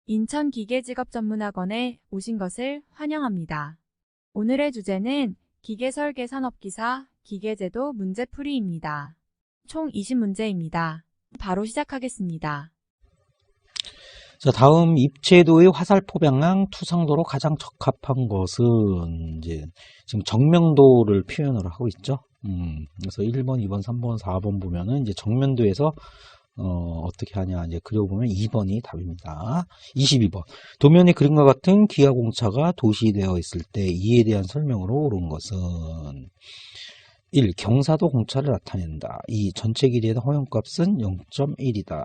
인천기계직업전문학원에 오신 것을 환영합니다. 오늘의 주제는 기계설계 산업기사 기계제도 문제풀이입니다. 총 20문제입니다. 바로 시작하겠습니다. 자, 다음 입체도의 화살표 방향 투상도로 가장 적합한 것은 이제 지금 정면도를 표현을 하고 있죠. 그래서 1번, 2번, 3번, 4번 보면은 이제 정면도에서 어떻게 하냐 이제 그려보면 2번이 답입니다. 22번. 도면에 그림과 같은 기아공차가 도시되어 있을 때 이에 대한 설명으로 옳은 것은 1. 경사도 공차를 나타낸다. 2. 전체 길이에 대한 허용값은 0.1이다.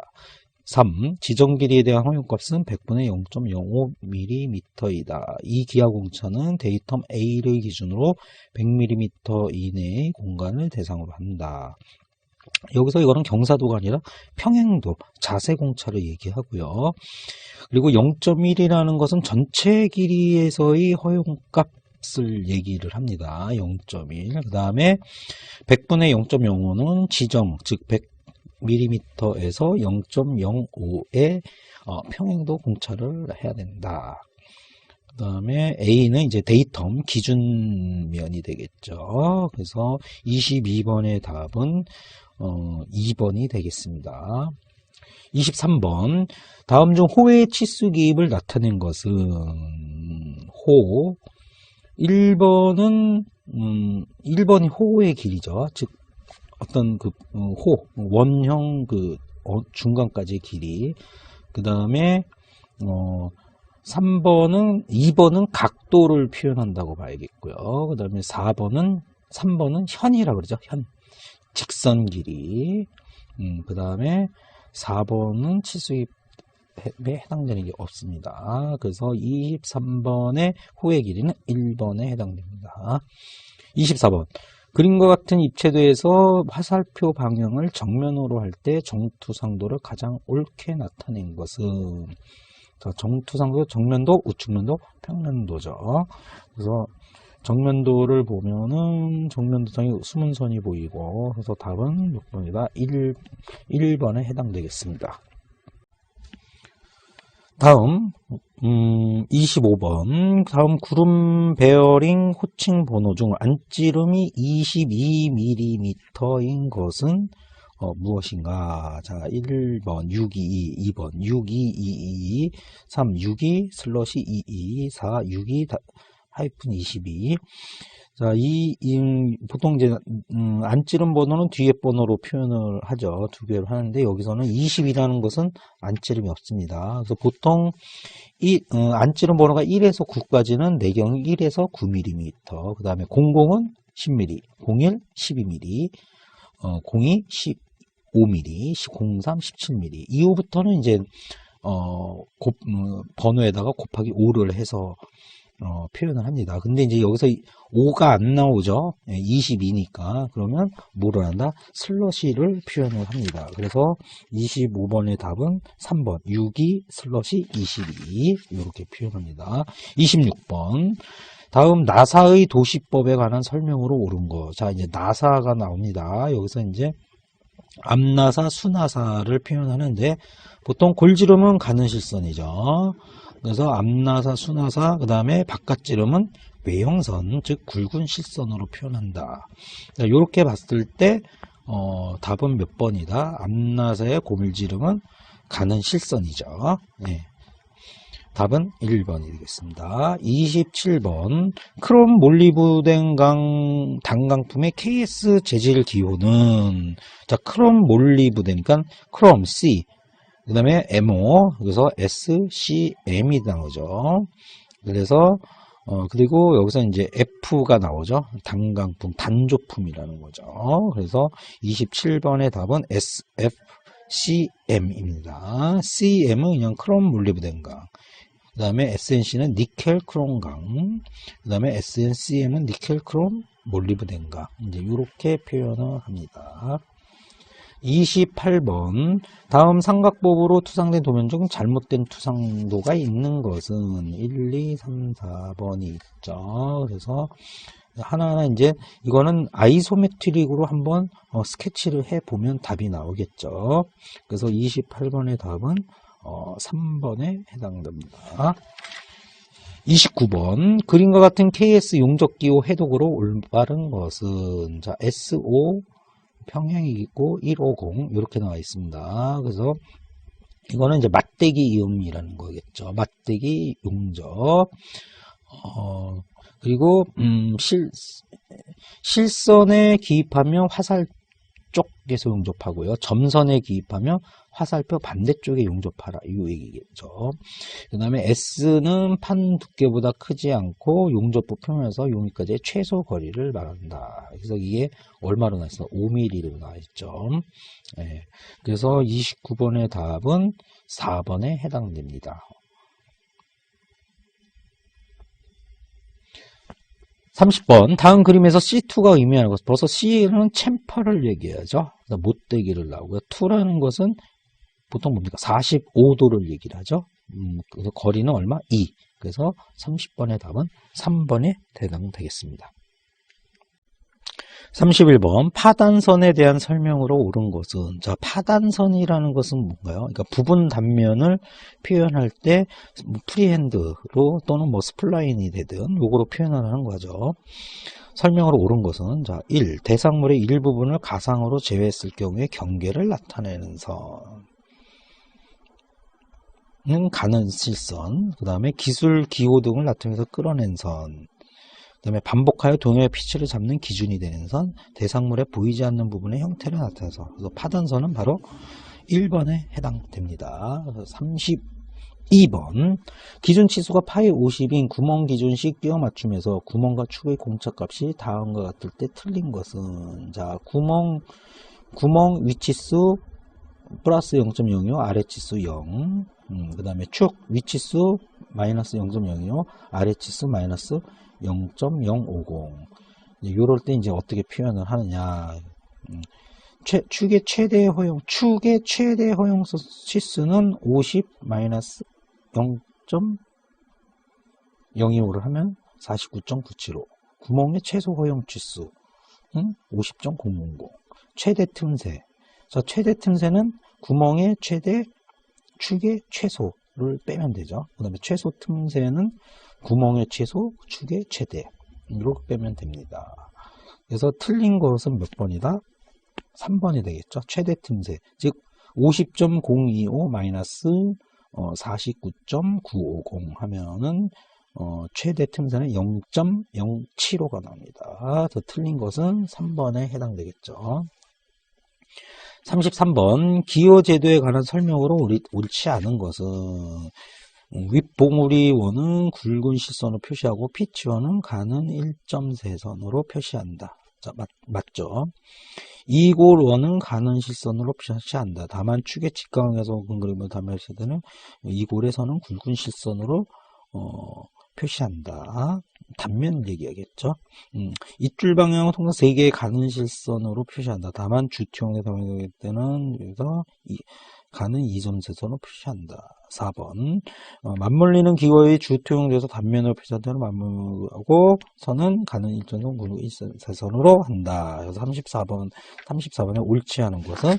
3. 지정 길이에 대한 허용값은 100분의 0.05mm이다. 이 기아공차는 데이텀 A를 기준으로 100mm 이내의 공간을 대상으로 한다. 여기서 이거는 경사도가 아니라 평행도, 자세공차를 얘기하고요. 그리고 0.1이라는 것은 전체 길이에서의 허용값을 얘기를 합니다. 0.1. 그 다음에 100분의 0.05는 지정, 즉 100mm에서 0.05의 평행도 공차를 해야 된다. 그 다음에 A는 이제 데이텀 기준면이 되겠죠. 그래서 22번의 답은 2번이 되겠습니다. 23번. 다음 중 호의 치수 기입을 나타낸 것은 호. 1번이 호의 길이죠. 즉 어떤 그 호, 원형 그 중간까지의 길이. 그 다음에 2번은 각도를 표현한다고 봐야겠고요. 그 다음에 3번은 현이라고 그러죠. 현. 직선 길이. 그 다음에 4번은 치수입에 해당되는 게 없습니다. 그래서 23번의 호의 길이는 1번에 해당됩니다. 24번. 그림과 같은 입체도에서 화살표 방향을 정면으로 할 때 정투상도를 가장 옳게 나타낸 것은 자, 정투상도, 정면도, 우측면도, 평면도죠. 그래서 정면도를 보면은 정면도상에 숨은 선이 보이고 그래서 답은 몇 번이다? 1번에 해당되겠습니다. 다음 25번. 다음 구름 베어링 호칭 번호 중 안찌름이 22mm인 것은 무엇인가? 자, 1번 622, 2번 6222, 3 62 슬러시 22, 4 62 하이픈 22. 자, 보통 이제 안찌름 번호는 뒤에 번호로 표현을 하죠. 두 개를 하는데 여기서는 20이라는 것은 안찌름이 없습니다. 그래서 보통 안찌름 번호가 1에서 9까지는 내경이 1에서 9mm. 그 다음에 00은 10mm, 01 12mm, 02 15mm, 03 17mm. 이후부터는 이제 번호에다가 곱하기 5를 해서 표현을 합니다. 근데 이제 여기서 5가 안 나오죠. 22니까. 그러면 뭐를 한다? 슬러시를 표현을 합니다. 그래서 25번의 답은 3번 62 슬러시 22 이렇게 표현합니다. 26번. 다음 나사의 도시법에 관한 설명으로 옳은 거. 자, 이제 나사가 나옵니다. 여기서 이제 앞나사, 수나사를 표현하는데 보통 골지름은 가는 실선이죠. 그래서 앞나사, 수나사, 그 다음에 바깥지름은 외형선, 즉 굵은 실선으로 표현한다. 이렇게 봤을 때 답은 몇 번이다? 앞나사의 고물지름은 가는 실선이죠. 네. 답은 1번이 되겠습니다. 27번. 크롬 몰리브덴 단강품의 KS 재질 기호는 자, 크롬 몰리브덴, 그러니까 크롬 C, 그 다음에 MO, 그래서 SCM이 나오죠. 그래서, 그리고 여기서 이제 F가 나오죠. 단강품, 단조품이라는 거죠. 그래서 27번의 답은 SFCM입니다. CM은 그냥 크롬 몰리브덴강. 그 다음에 SNC는 니켈 크롬강. 그 다음에 SNCM은 니켈 크롬 몰리브덴강. 이제 이렇게 표현을 합니다. 28번. 다음 삼각법으로 투상된 도면 중 잘못된 투상도가 있는 것은 1, 2, 3, 4번이 있죠. 그래서 하나하나 이제 이거는 아이소메트릭으로 한번 스케치를 해보면 답이 나오겠죠. 그래서 28번의 답은 3번에 해당됩니다. 29번 그림과 같은 KS 용접기호 해독으로 올바른 것은 자 SO 평행이 있고 150 이렇게 나와 있습니다. 그래서 이거는 이제 맞대기 이음이라는 거겠죠. 맞대기 용접. 그리고 실선에 기입하면 화살 쪽에서 용접하고요. 점선에 기입하면 화살표 반대쪽에 용접하라. 이 얘기겠죠. 그 다음에 S는 판 두께보다 크지 않고 용접부 표면에서 용위까지의 최소 거리를 말한다. 그래서 이게 얼마로 나와 있어? 5mm로 나와 있죠. 네. 그래서 29번의 답은 4번에 해당됩니다. 30번 다음 그림에서 C2가 의미하는 것은 벌써 C는 챔퍼를 얘기하죠. 못대기를 나오고요. 2라는 것은 보통 뭡니까? 45도를 얘기를 하죠. 그래서 거리는 얼마? 2. 그래서 30번의 답은 3번에 해당되겠습니다. 31번 파단선에 대한 설명으로 옳은 것은 자 파단선이라는 것은 뭔가요? 그러니까 부분 단면을 표현할 때 프리핸드로 또는 뭐 스플라인이 되든 요거로 표현을 하는 거죠. 설명으로 옳은 것은 자 1. 대상물의 일부분을 가상으로 제외했을 경우에 경계를 나타내는 선은 가는 실선, 그 다음에 기술, 기호 등을 나타내서 끌어낸 선, 그 다음에 반복하여 동요의 피치를 잡는 기준이 되는 선, 대상물에 보이지 않는 부분의 형태를 나타내서 그래서 파단선은 바로 1번에 해당됩니다. 32번 기준 치수가 파이 50인 구멍 기준식 끼워 맞춤에서 구멍과 축의 공차값이 다음과 같을 때 틀린 것은 자 구멍 위치수 플러스 0.025 아래치수 0, 그 다음에 축 위치수 마이너스 0.025 아래치수 마이너스 0.050. 요럴 때 이제 어떻게 표현을 하느냐. 축의 최대 허용 치수는 50 마이너스 0.025를 하면 49.975. 구멍의 최소 허용 치수는 50.000. 최대 틈새. 자, 최대 틈새는 구멍의 최대, 축의 최소를 빼면 되죠. 그 다음에 최소 틈새는 구멍의 최소, 축의 최대. 이렇게 빼면 됩니다. 그래서 틀린 것은 몇 번이다? 3번이 되겠죠. 최대 틈새. 즉, 50.025 마이너스 49.950 하면은 최대 틈새는 0.075가 나옵니다. 더 틀린 것은 3번에 해당되겠죠. 33번 기호제도에 관한 설명으로 옳지 않은 것은 윗봉우리 원은 굵은 실선으로 표시하고 피치원은 가는 1.3선으로 표시한다. 자, 맞죠? 이골 원은 가는 실선으로 표시한다. 다만 축의 직각에서 그림을 담았을 때는 이골에서는 굵은 실선으로 표시한다. 단면을 얘기하겠죠. 입줄 방향은 통상 3개의 가는 실선으로 표시한다. 다만 주티용에 담을 때는 여기서 가는 2.3선으로 표시한다. 4번 맞물리는 기호의 주토용돼서 단면으로 표시할 때는 맞물하고 선은 가는 1.3 굵은 1.3선으로 한다. 그래서 34번에 옳지 않은 것은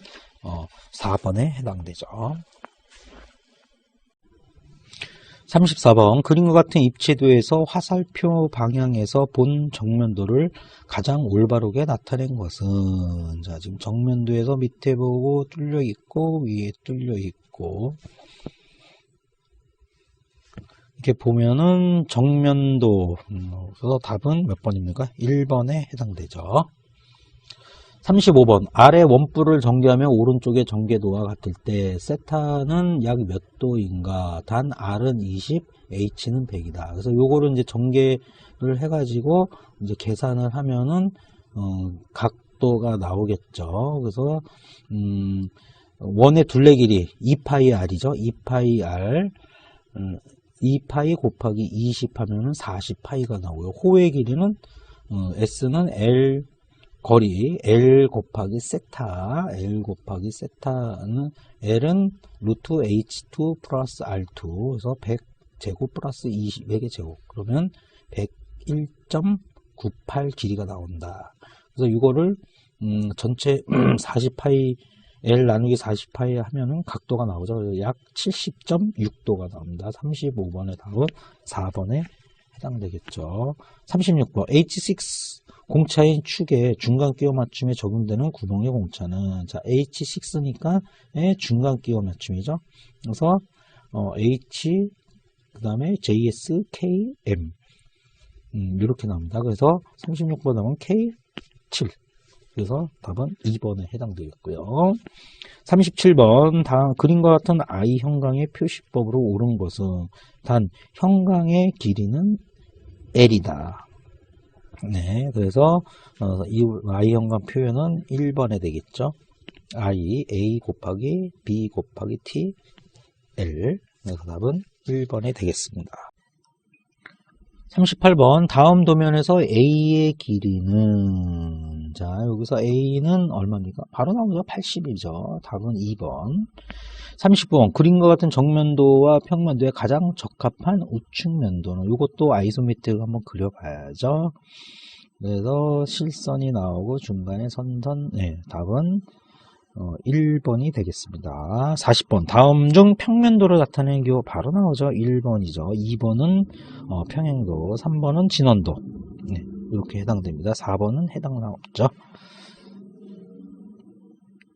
4번에 해당되죠. 34번 그림과 같은 입체도에서 화살표 방향에서 본 정면도를 가장 올바르게 나타낸 것은 자 지금 정면도에서 밑에 보고 뚫려 있고 위에 뚫려 있고 이렇게 보면은 정면도 그래서 답은 몇 번입니까? 1번에 해당되죠. 35번 아래 원뿔을 전개하면 오른쪽의 전개도와 같을 때 세타는 약 몇 도인가? 단 R은 20, H는 100이다. 그래서 요거를 이제 전개를 해가지고 이제 계산을 하면은 각도가 나오겠죠. 그래서 원의 둘레 길이 2파이 R이죠. 2파이 R 2파이 곱하기 20 하면은 40파이가 나오고요. 호의 길이는 S는 L 거리 L 곱하기 세타는 L은 루트 H2 플러스 R2 그래서 100제곱 플러스 20의 제곱 그러면 101.98 길이가 나온다. 그래서 이거를 전체 40파이의 L 나누기 40파이 하면은 각도가 나오죠. 그래서 약 70.6도가 나옵니다. 35번의 답은 4번에 해당되겠죠. 36번 H6 공차인 축의 중간 끼워 맞춤에 적용되는 구멍의 공차는 자 H6니까 중간 끼워 맞춤이죠. 그래서 H 그 다음에 JS KM 이렇게 나옵니다. 그래서 36번 답은 K7 그래서 답은 2번에 해당되겠고요. 37번 그림과 같은 I 형광의 표시법으로 옳은 것은 단 형광의 길이는 L이다. 네, 그래서 이 I 형광 표현은 1번에 되겠죠. I A 곱하기 B 곱하기 T L 그래서 답은 1번에 되겠습니다. 38번 다음 도면에서 A의 길이는 자 여기서 A는 얼마입니까? 바로 나오죠. 80이죠. 답은 2번. 30번 그림과 같은 정면도와 평면도에 가장 적합한 우측면도는 이것도 아이소메트릭 한번 그려봐야죠. 그래서 실선이 나오고 중간에 선선 네, 답은 1번이 되겠습니다. 40번 다음 중 평면도를 나타내는 경우 바로 나오죠. 1번이죠. 2번은 평행도, 3번은 진원도 네, 이렇게 해당됩니다. 4번은 해당 나오죠.